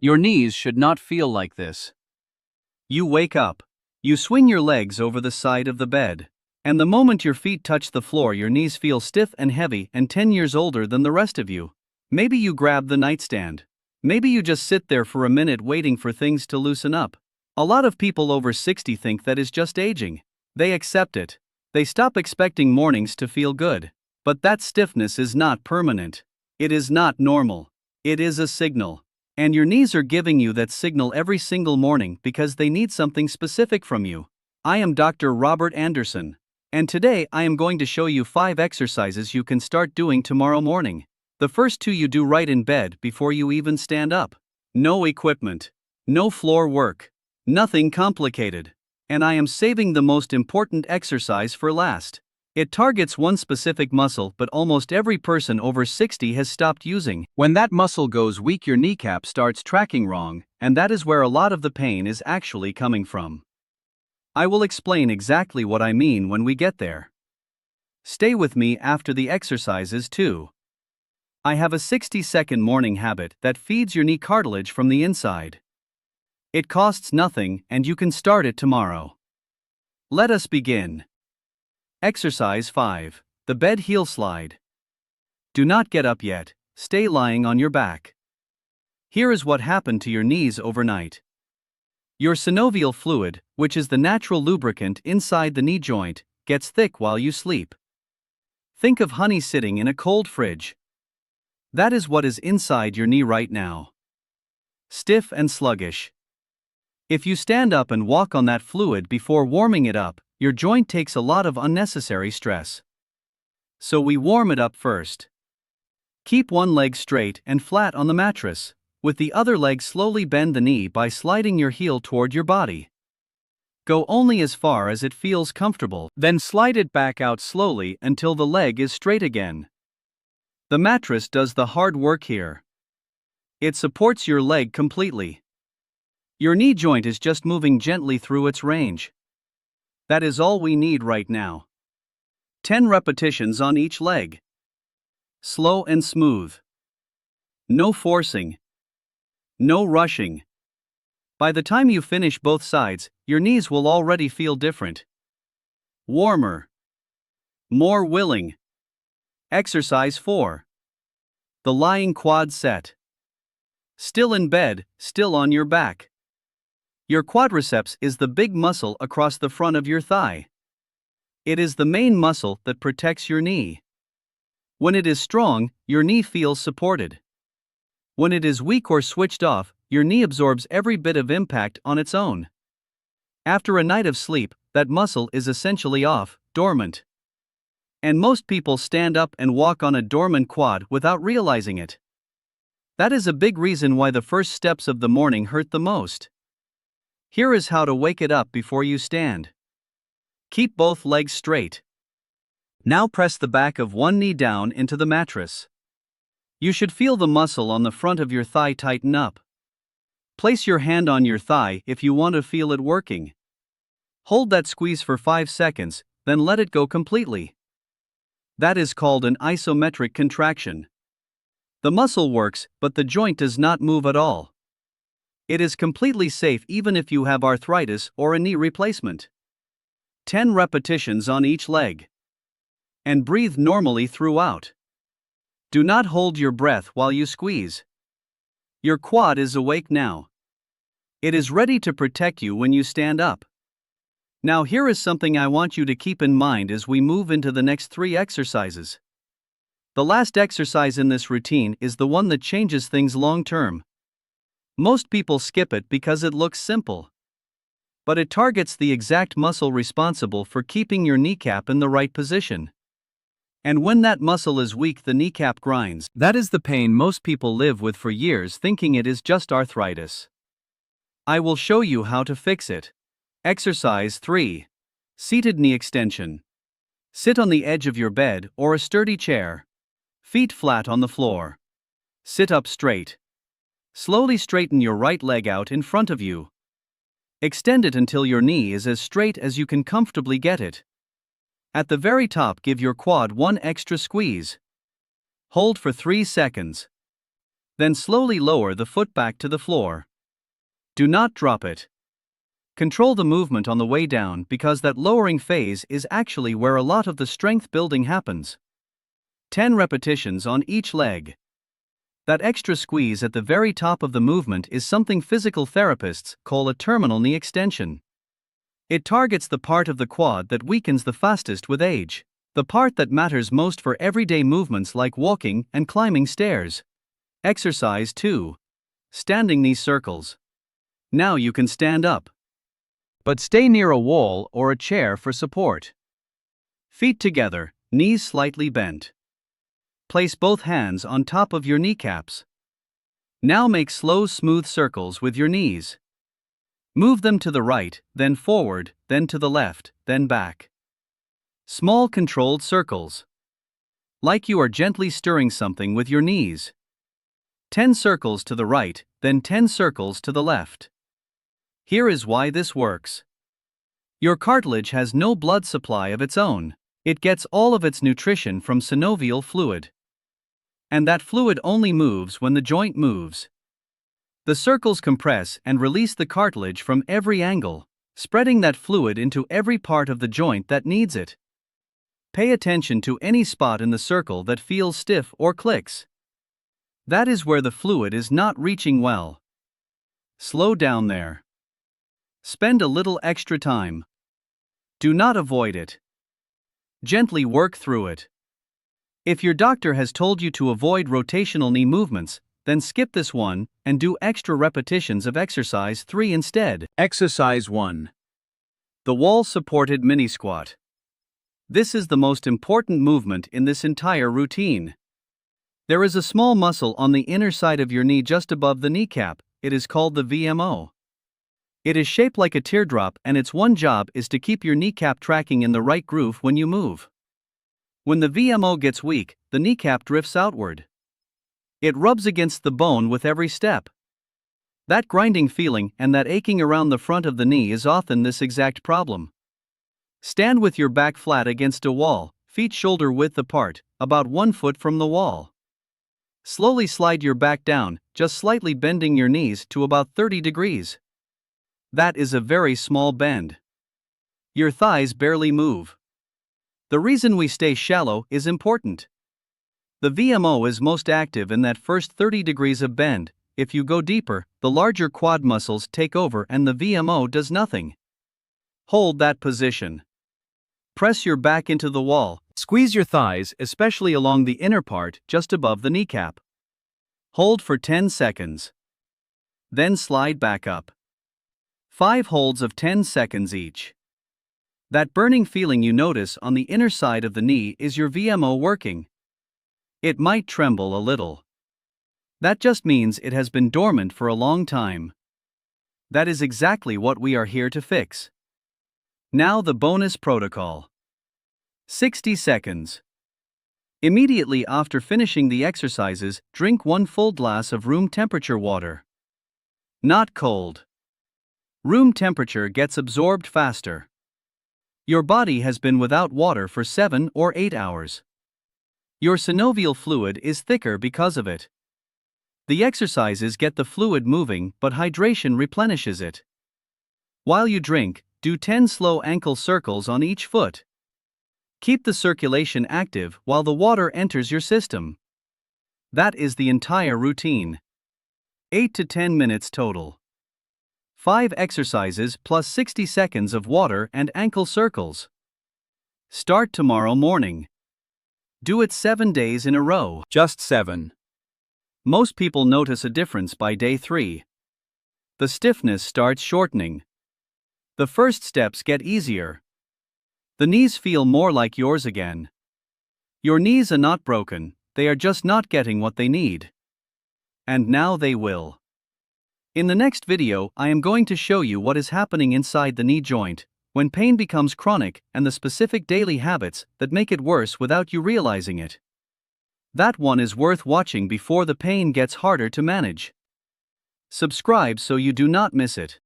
Your knees should not feel like this. You wake up. You swing your legs over the side of the bed. And the moment your feet touch the floor, your knees feel stiff and heavy and 10 years older than the rest of you. Maybe you grab the nightstand. Maybe you just sit there for a minute waiting for things to loosen up. A lot of people over 60 think that is just aging. They accept it. They stop expecting mornings to feel good. But that stiffness is not permanent. It is not normal. It is a signal. And your knees are giving you that signal every single morning because they need something specific from you. I am Dr. Robert Anderson. And today I am going to show you 5 exercises you can start doing tomorrow morning. The first 2 you do right in bed before you even stand up. No equipment. No floor work. Nothing complicated. And I am saving the most important exercise for last. It targets one specific muscle, but almost every person over 60 has stopped using. When that muscle goes weak, your kneecap starts tracking wrong, and that is where a lot of the pain is actually coming from. I will explain exactly what I mean when we get there. Stay with me after the exercises too. I have a 60-second morning habit that feeds your knee cartilage from the inside. It costs nothing and you can start it tomorrow. Let us begin. Exercise 5. The bed heel slide. Do not get up yet, stay lying on your back. Here is what happened to your knees overnight. Your synovial fluid, which is the natural lubricant inside the knee joint, gets thick while you sleep. Think of honey sitting in a cold fridge. That is what is inside your knee right now. Stiff and sluggish. If you stand up and walk on that fluid before warming it up, your joint takes a lot of unnecessary stress. So we warm it up first. Keep one leg straight and flat on the mattress. With the other leg, slowly bend the knee by sliding your heel toward your body. Go only as far as it feels comfortable, then slide it back out slowly until the leg is straight again. The mattress does the hard work here. It supports your leg completely. Your knee joint is just moving gently through its range. That is all we need right now. 10 repetitions on each leg. Slow and smooth. No forcing. No rushing. By the time you finish both sides, your knees will already feel different. Warmer. More willing. Exercise 4. The lying quad set. Still in bed, still on your back. Your quadriceps is the big muscle across the front of your thigh. It is the main muscle that protects your knee. When it is strong, your knee feels supported. When it is weak or switched off, your knee absorbs every bit of impact on its own. After a night of sleep, that muscle is essentially off, dormant. And most people stand up and walk on a dormant quad without realizing it. That is a big reason why the first steps of the morning hurt the most. Here is how to wake it up before you stand. Keep both legs straight. Now press the back of one knee down into the mattress. You should feel the muscle on the front of your thigh tighten up. Place your hand on your thigh if you want to feel it working. Hold that squeeze for 5 seconds, then let it go completely. That is called an isometric contraction. The muscle works, but the joint does not move at all. It is completely safe even if you have arthritis or a knee replacement. 10 repetitions on each leg. And breathe normally throughout. Do not hold your breath while you squeeze. Your quad is awake now. It is ready to protect you when you stand up. Now here is something I want you to keep in mind as we move into the next 3 exercises. The last exercise in this routine is the one that changes things long term. Most people skip it because it looks simple. But it targets the exact muscle responsible for keeping your kneecap in the right position. And when that muscle is weak, the kneecap grinds. That is the pain most people live with for years, thinking it is just arthritis. I will show you how to fix it. Exercise 3. Seated knee extension. Sit on the edge of your bed or a sturdy chair. Feet flat on the floor. Sit up straight. Slowly straighten your right leg out in front of you. Extend it until your knee is as straight as you can comfortably get it. At the very top, give your quad one extra squeeze. Hold for 3 seconds. Then slowly lower the foot back to the floor. Do not drop it. Control the movement on the way down because that lowering phase is actually where a lot of the strength building happens. 10 repetitions on each leg. That extra squeeze at the very top of the movement is something physical therapists call a terminal knee extension. It targets the part of the quad that weakens the fastest with age, the part that matters most for everyday movements like walking and climbing stairs. Exercise 2. Standing knee circles. Now you can stand up. But stay near a wall or a chair for support. Feet together, knees slightly bent. Place both hands on top of your kneecaps. Now make slow, smooth circles with your knees. Move them to the right, then forward, then to the left, then back. Small controlled circles. Like you are gently stirring something with your knees. 10 circles to the right, then 10 circles to the left. Here is why this works. Your cartilage has no blood supply of its own. It gets all of its nutrition from synovial fluid. And that fluid only moves when the joint moves. The circles compress and release the cartilage from every angle, spreading that fluid into every part of the joint that needs it. Pay attention to any spot in the circle that feels stiff or clicks. That is where the fluid is not reaching well. Slow down there. Spend a little extra time. Do not avoid it. Gently work through it. If your doctor has told you to avoid rotational knee movements, then skip this one and do extra repetitions of exercise 3 instead. Exercise 1. The wall-supported mini squat. This is the most important movement in this entire routine. There is a small muscle on the inner side of your knee just above the kneecap. It is called the VMO. It is shaped like a teardrop and its one job is to keep your kneecap tracking in the right groove when you move. When the VMO gets weak, the kneecap drifts outward. It rubs against the bone with every step. That grinding feeling and that aching around the front of the knee is often this exact problem. Stand with your back flat against a wall, feet shoulder width apart, about 1 foot from the wall. Slowly slide your back down, just slightly bending your knees to about 30 degrees. That is a very small bend. Your thighs barely move. The reason we stay shallow is important. The VMO is most active in that first 30 degrees of bend. If you go deeper, the larger quad muscles take over and the VMO does nothing. Hold that position. Press your back into the wall. Squeeze your thighs, especially along the inner part just above the kneecap. Hold for 10 seconds. Then slide back up. 5 holds of 10 seconds each. That burning feeling you notice on the inner side of the knee is your VMO working. It might tremble a little. That just means it has been dormant for a long time. That is exactly what we are here to fix. Now the bonus protocol. 60 seconds. Immediately after finishing the exercises, drink 1 full glass of room temperature water. Not cold. Room temperature gets absorbed faster. Your body has been without water for 7 or 8 hours. Your synovial fluid is thicker because of it. The exercises get the fluid moving, but hydration replenishes it. While you drink, do 10 slow ankle circles on each foot. Keep the circulation active while the water enters your system. That is the entire routine. 8 to 10 minutes total. 5 exercises plus 60 seconds of water and ankle circles. Start tomorrow morning. Do it 7 days in a row. Just 7. Most people notice a difference by day 3. The stiffness starts shortening. The first steps get easier. The knees feel more like yours again. Your knees are not broken, they are just not getting what they need. And now they will. In the next video, I am going to show you what is happening inside the knee joint when pain becomes chronic and the specific daily habits that make it worse without you realizing it. That one is worth watching before the pain gets harder to manage. Subscribe so you do not miss it.